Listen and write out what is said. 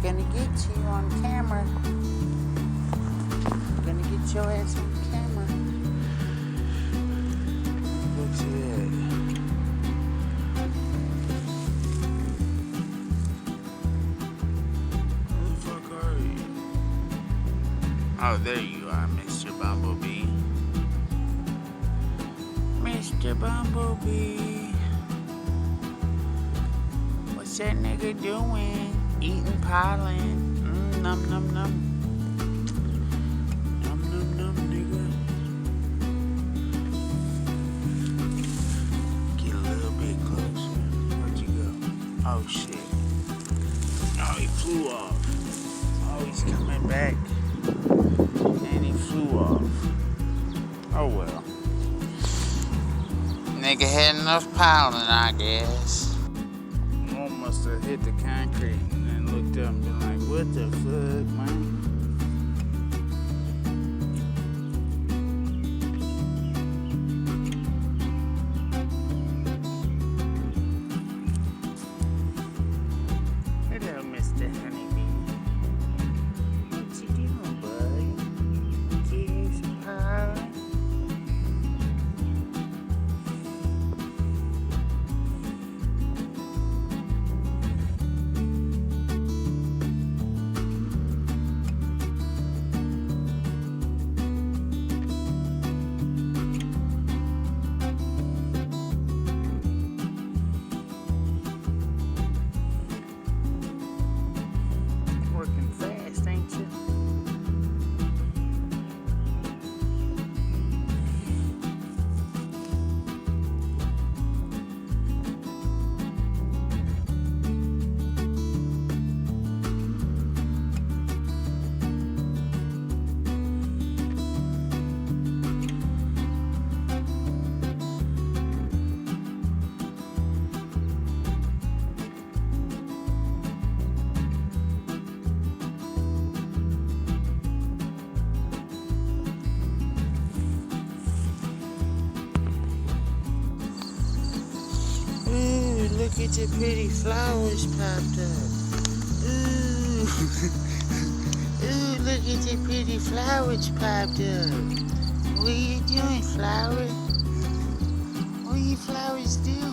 Gonna get you on camera. Gonna get your ass on camera. Look at that. Who the fuck are you? Oh, there you are, Mr. Bumblebee. Mr. Bumblebee. What's that nigga doing? Eating pollen. Num num num. Num num num, nigga. Get a little bit closer. Where'd you go? Oh shit. Oh, he flew off. Oh, he's coming back. And he flew off. Oh well. Nigga had enough pollen, I guess. One must have hit the concrete and then looked up and been like, what the fuck, man? Hello, Mr. Honeybee. What you doing, bud? Give some pollen? Working fast, ain't you? Ooh, look at your pretty flowers popped up. Ooh. Ooh, look at your pretty flowers popped up. What are you doing, flower? What are you flowers doing?